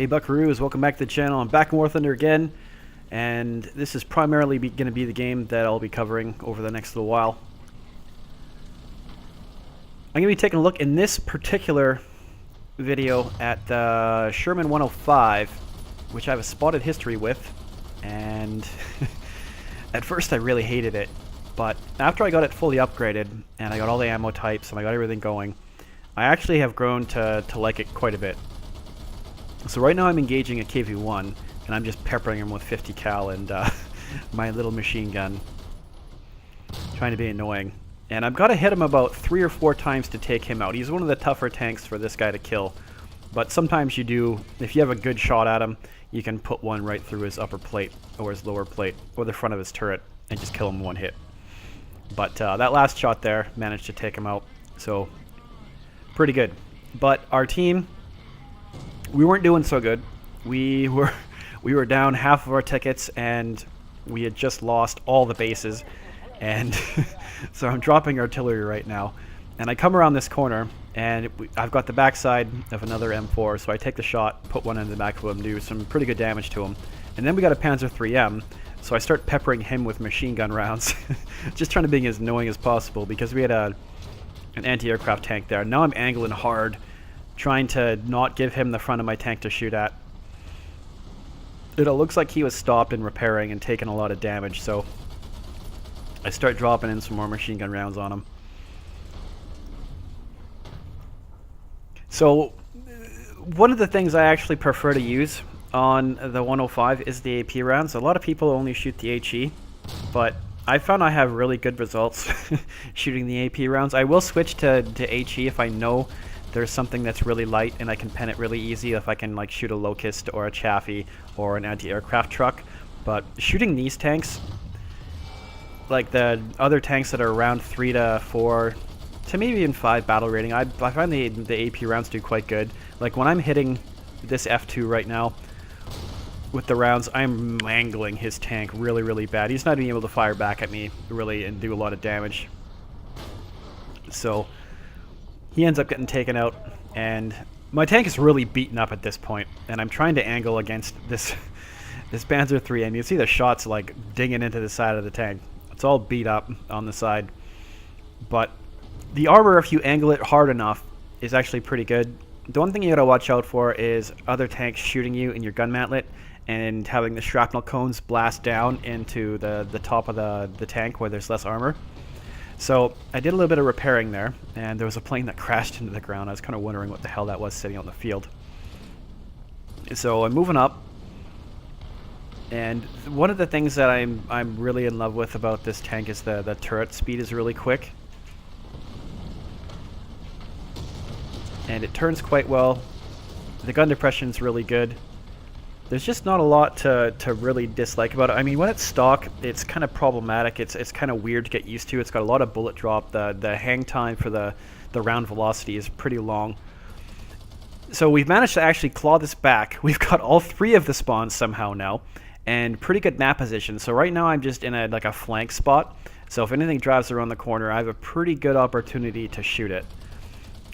Hey Buckaroos, welcome back to the channel. I'm back in War Thunder again, and this is primarily going to be the game that I'll be covering over the next little while. I'm going to be taking a look in this particular video at the Sherman 105, which I have a spotted history with, and at first I really hated it, but after I got it fully upgraded, and I got all the ammo types, and I got everything going, I actually have grown to like it quite a bit. So right now I'm engaging a KV-1, and I'm just peppering him with 50 cal and my little machine gun, trying to be annoying. And I've got to hit him about 3 or 4 times to take him out. He's one of the tougher tanks for this guy to kill, but sometimes you do, if you have a good shot at him, you can put one right through his upper plate, or his lower plate, or the front of his turret, and just kill him one hit. But that last shot there managed to take him out, so pretty good. But our team, we weren't doing so good. We were down half of our tickets, and we had just lost all the bases. And so I'm dropping artillery right now. And I come around this corner, and I've got the backside of another M4, so I take the shot, put one in the back of him, do some pretty good damage to him. And then we got a Panzer IIIM, so I start peppering him with machine gun rounds, just trying to be as annoying as possible, because we had an anti-aircraft tank there. Now I'm angling hard, trying to not give him the front of my tank to shoot at. It looks like he was stopped and repairing and taking a lot of damage, so I start dropping in some more machine gun rounds on him. So one of the things I actually prefer to use on the 105 is the AP rounds. A lot of people only shoot the HE, but I found I have really good results shooting the AP rounds. I will switch to HE if I know there's something that's really light and I can pen it really easy, if I can like shoot a Locust or a Chaffee or an anti-aircraft truck. But shooting these tanks, like the other tanks that are around 3 to 4 to maybe even 5 battle rating, I find the AP rounds do quite good. Like when I'm hitting this F2 right now with the rounds, I'm mangling his tank really bad. He's not being able to fire back at me really and do a lot of damage. So he ends up getting taken out, and my tank is really beaten up at this point, and I'm trying to angle against this Panzer III, and you see the shots like dinging into the side of the tank. It's all beat up on the side, but the armor, if you angle it hard enough, is actually pretty good. The one thing you gotta watch out for is other tanks shooting you in your gun mantlet and having the shrapnel cones blast down into the top of the tank where there's less armor. So I did a little bit of repairing there, and there was a plane that crashed into the ground. I was kind of wondering what the hell that was sitting on the field. So I'm moving up, and one of the things that I'm really in love with about this tank is the turret speed is really quick, and it turns quite well. The gun depression is really good. There's just not a lot to really dislike about it. I mean, when it's stock, it's kind of problematic. It's kind of weird to get used to. It's got a lot of bullet drop. The hang time for the round velocity is pretty long. So we've managed to actually claw this back. We've got all 3 of the spawns somehow now, and pretty good map position. So right now I'm just in a flank spot. So if anything drives around the corner, I have a pretty good opportunity to shoot it.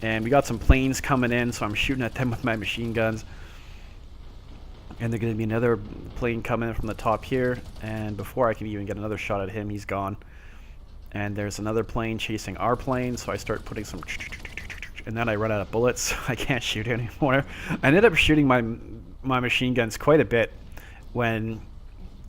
And we got some planes coming in, so I'm shooting at them with my machine guns. And there's going to be another plane coming in from the top here, and before I can even get another shot at him, he's gone. And there's another plane chasing our plane, so I start putting some, and then I run out of bullets, so I can't shoot anymore. I ended up shooting my machine guns quite a bit when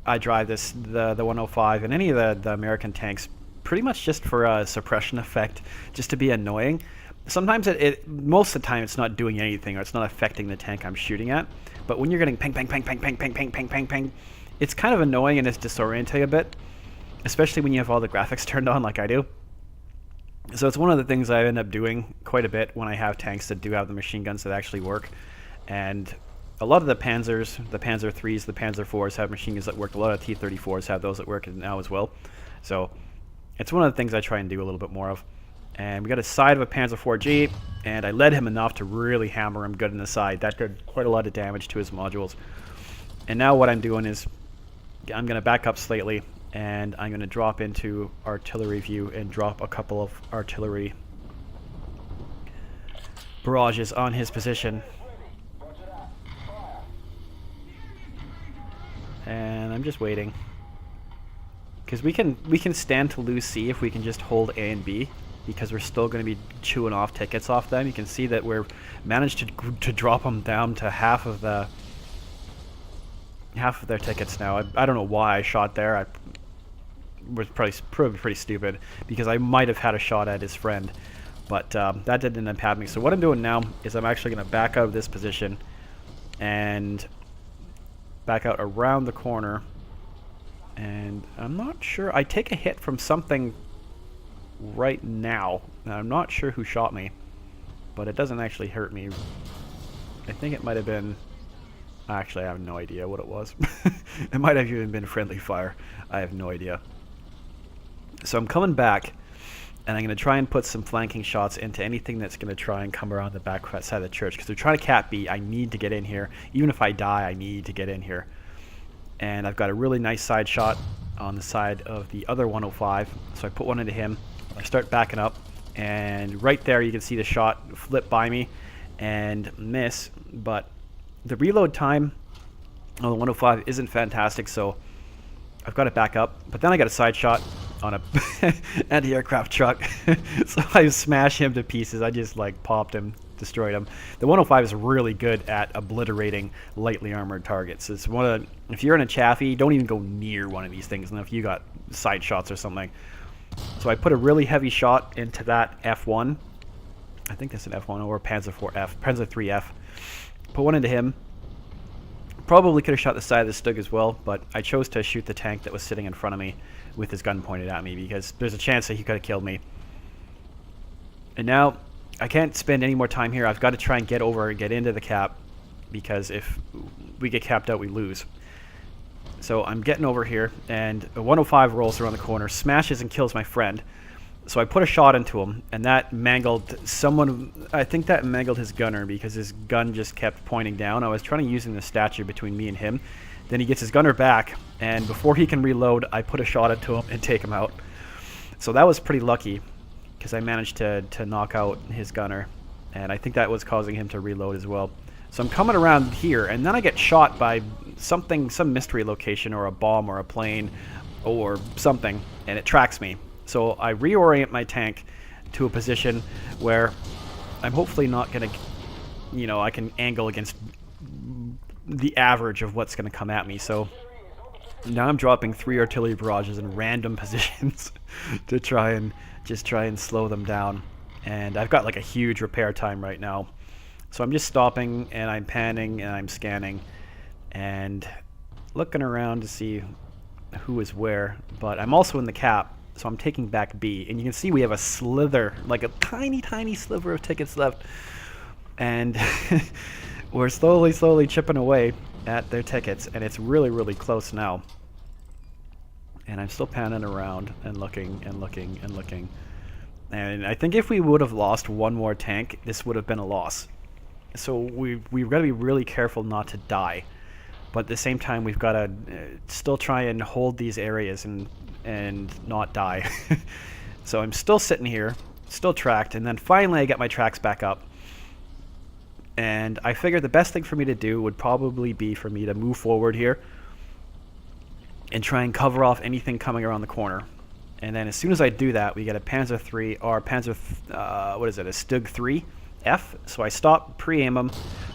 I drive the 105 and any of the American tanks, pretty much just for a suppression effect, just to be annoying. Sometimes most of the time it's not doing anything, or it's not affecting the tank I'm shooting at. But when you're getting ping, ping, ping, ping, ping, ping, ping, ping, ping, ping, it's kind of annoying and it's disorienting a bit, especially when you have all the graphics turned on like I do. So it's one of the things I end up doing quite a bit when I have tanks that do have the machine guns that actually work. And a lot of the Panzers, the Panzer IIIs, the Panzer IVs have machine guns that work. A lot of T-34s have those that work now as well. So it's one of the things I try and do a little bit more of. And we got a side of a Panzer IV-G, and I led him enough to really hammer him good in the side. That did quite a lot of damage to his modules. And now what I'm doing is I'm going to back up slightly, and I'm going to drop into artillery view and drop a couple of artillery barrages on his position. and I'm just waiting. Because we can stand to lose C if we can just hold A and B, because we're still going to be chewing off tickets off them. You can see that we're managed to drop them down to half of their tickets now. I don't know why I shot there. I was probably pretty stupid, because I might have had a shot at his friend, but that didn't end up happening. So what I'm doing now is I'm actually going to back out of this position and back out around the corner. And I'm not sure. I take a hit from something right now. And I'm not sure who shot me, but it doesn't actually hurt me. I think it might have been... Actually, I have no idea what it was. It might have even been friendly fire. I have no idea. So I'm coming back, and I'm going to try and put some flanking shots into anything that's going to try and come around the back side of the church. Because they're trying to Capt B. I need to get in here. Even if I die, I need to get in here. And I've got a really nice side shot on the side of the other 105. So I put one into him. I start backing up. And right there you can see the shot flip by me and miss. But the reload time on the 105 isn't fantastic, so I've got to back up. But then I got a side shot on a anti-aircraft truck. So I smash him to pieces. I just like popped him, destroyed him. The 105 is really good at obliterating lightly armored targets. It's one of the, if you're in a chaffee, don't even go near one of these things, and if you got side shots or something. So I put a really heavy shot into that F1. I think that's an F1 or Panzer 4F, Panzer 3F. Put one into him. Probably could have shot the side of the Stug as well, but I chose to shoot the tank that was sitting in front of me with his gun pointed at me, because there's a chance that he could have killed me. And now I can't spend any more time here. I've got to try and get over and get into the cap, because if we get capped out, we lose. So I'm getting over here, and a 105 rolls around the corner, smashes and kills my friend. So I put a shot into him, and that mangled someone. I think that mangled his gunner, because his gun just kept pointing down. I was trying to use the statue between me and him. Then he gets his gunner back, and before he can reload, I put a shot into him and take him out. So that was pretty lucky, because I managed to knock out his gunner, and I think that was causing him to reload as well. So I'm coming around here, and then I get shot by something, some mystery location, or a bomb, or a plane, or something, and it tracks me. So I reorient my tank to a position where I'm hopefully not going to, you know, I can angle against the average of what's going to come at me. So now I'm dropping 3 artillery barrages in random positions to try and slow them down. And I've got like a huge repair time right now. So I'm just stopping, and I'm panning, and I'm scanning and looking around to see who is where. But I'm also in the cap. So I'm taking back B, and you can see we have a slither, like a tiny, tiny sliver of tickets left, and we're slowly chipping away at their tickets, and it's really, really close now. And I'm still panning around and looking and looking and looking, and I think if we would have lost one more tank, this would have been a loss. So we've got to be really careful not to die, but at the same time we've got to still try and hold these areas and not die. So I'm still sitting here, still tracked, and then finally I get my tracks back up. And I figured the best thing for me to do would probably be for me to move forward here and try and cover off anything coming around the corner. And then as soon as I do that, we get a Panzer 3, or Panzer, a Stug 3F. So I stop, pre-aim him,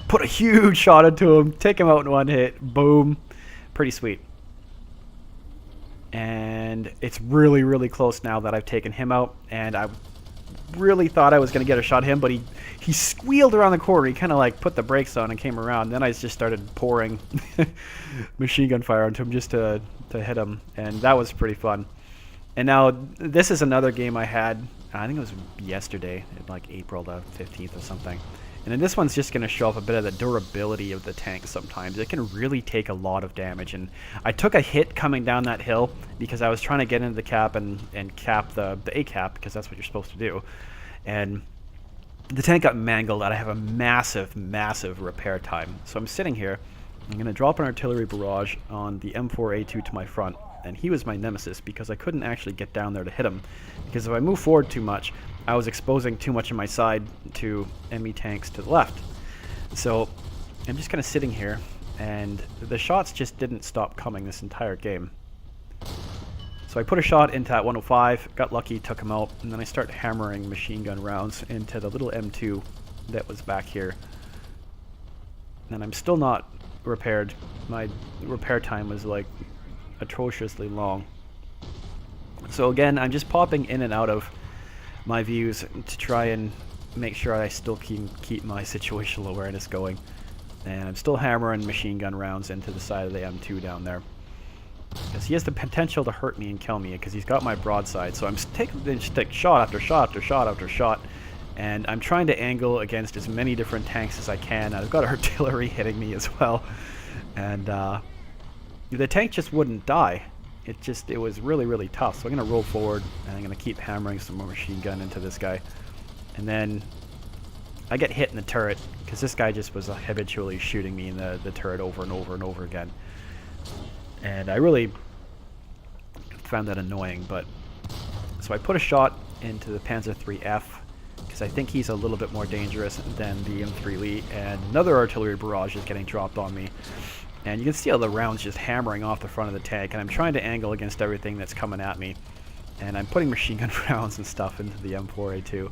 put a huge shot into him, take him out in one hit, boom. Pretty sweet. And it's really, really close now that I've taken him out, and I really thought I was going to get a shot at him, but he squealed around the corner. He kind of like put the brakes on and came around. Then I just started pouring machine gun fire onto him just to hit him, and that was pretty fun. And now this is another game I had, I think it was yesterday, like April the 15th or something. And then this one's just going to show off a bit of the durability of the tank sometimes. It can really take a lot of damage. And I took a hit coming down that hill because I was trying to get into the cap and cap the A cap, because that's what you're supposed to do. And the tank got mangled, and I have a massive, massive repair time. So I'm sitting here. I'm going to drop an artillery barrage on the M4A2 to my front. And he was my nemesis because I couldn't actually get down there to hit him. Because if I move forward too much, I was exposing too much of my side to enemy tanks to the left. So I'm just kind of sitting here, and the shots just didn't stop coming this entire game. So I put a shot into that 105, got lucky, took him out, and then I start hammering machine gun rounds into the little M2 that was back here. And I'm still not repaired. My repair time was like atrociously long. So again, I'm just popping in and out of my views to try and make sure I still keep my situational awareness going. And I'm still hammering machine gun rounds into the side of the M2 down there, because he has the potential to hurt me and kill me because he's got my broadside. So I'm taking shot after shot after shot after shot, and I'm trying to angle against as many different tanks as I can. I've got artillery hitting me as well, and the tank just wouldn't die. It was really, really tough. So I'm going to roll forward, and I'm going to keep hammering some more machine gun into this guy. And then I get hit in the turret, because this guy just was habitually shooting me in the turret over and over and over again. And I really found that annoying. But so I put a shot into the Panzer IIIF, because I think he's a little bit more dangerous than the M3 Lee, and another artillery barrage is getting dropped on me. And you can see all the rounds just hammering off the front of the tank, and I'm trying to angle against everything that's coming at me. And I'm putting machine gun rounds and stuff into the M4A2.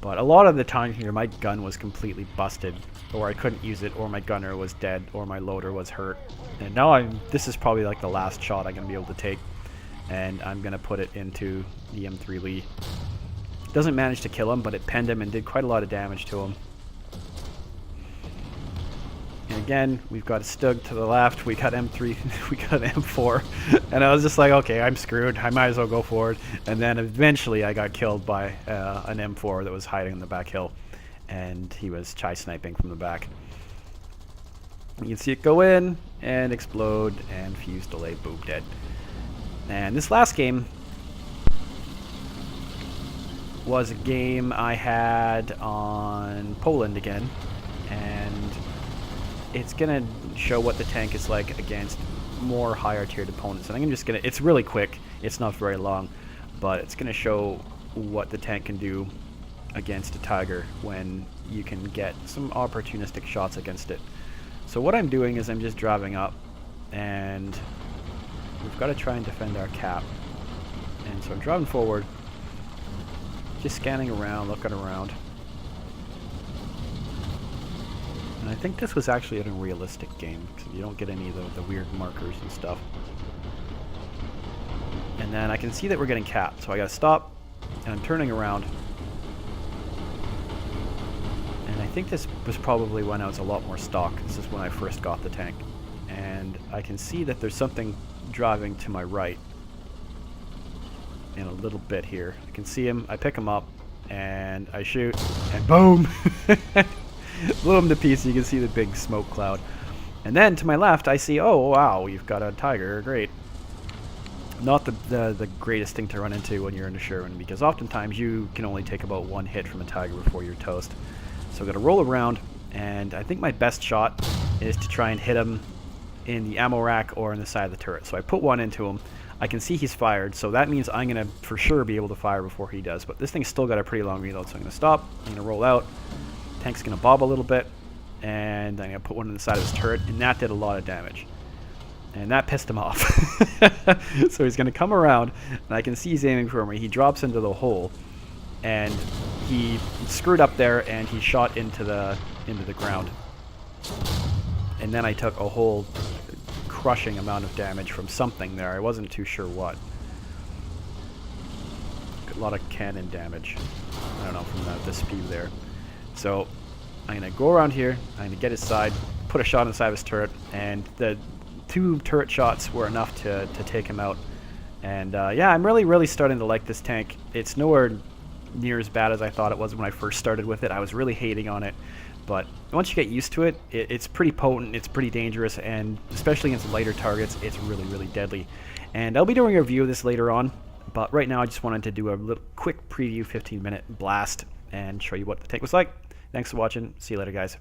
But a lot of the time here, my gun was completely busted, or I couldn't use it, or my gunner was dead, or my loader was hurt. And now this is probably like the last shot I'm going to be able to take, and I'm going to put it into the M3 Lee. Doesn't manage to kill him, but it penned him and did quite a lot of damage to him. And again, we've got a Stug to the left, we got M3, we got M4, and I was just like, okay, I'm screwed, I might as well go forward. And then eventually I got killed by an M4 that was hiding in the back hill, and he was chai sniping from the back. You can see it go in, and explode, and fuse delay, boom, dead. And this last game was a game I had on Poland again, and it's gonna show what the tank is like against more higher tiered opponents. And I'm just gonna, it's really quick, it's not very long, but it's gonna show what the tank can do against a Tiger when you can get some opportunistic shots against it. So what I'm doing is I'm just driving up, and we've got to try and defend our Capt. And so I'm driving forward, just scanning around, looking around. And I think this was actually an unrealistic game, because you don't get any of the weird markers and stuff. And then I can see that we're getting Capt, so I gotta stop, and I'm turning around. And I think this was probably when I was a lot more stock. This is when I first got the tank. And I can see that there's something driving to my right in a little bit here. I can see him, I pick him up, and I shoot, and boom! Blew him to pieces. You can see the big smoke cloud. And then to my left I see, oh wow, you've got a Tiger, great. Not the greatest thing to run into when you're in a Sherman, because oftentimes you can only take about one hit from a Tiger before you're toast. So I'm going to roll around, and I think my best shot is to try and hit him in the ammo rack or in the side of the turret. So I put one into him. I can see he's fired, so that means I'm going to for sure be able to fire before he does. But this thing's still got a pretty long reload, so I'm going to stop, I'm going to roll out. Tank's going to bob a little bit, and I'm going to put one on the side of his turret, and that did a lot of damage. And that pissed him off. So he's going to come around, and I can see he's aiming for me. He drops into the hole, and he screwed up there, and he shot into the ground. And then I took a whole crushing amount of damage from something there. I wasn't too sure what. A lot of cannon damage. I don't know, from the speed there. So I'm going to go around here, I'm going to get his side, put a shot on the side of his turret, and the 2 turret shots were enough to take him out. And yeah, I'm really starting to like this tank. It's nowhere near as bad as I thought it was when I first started with it. I was really hating on it. But once you get used to it, it's pretty potent, it's pretty dangerous, and especially against lighter targets, it's really deadly. And I'll be doing a review of this later on, but right now I just wanted to do a little quick preview, 15-minute blast, and show you what the tank was like. Thanks for watching. See you later, guys.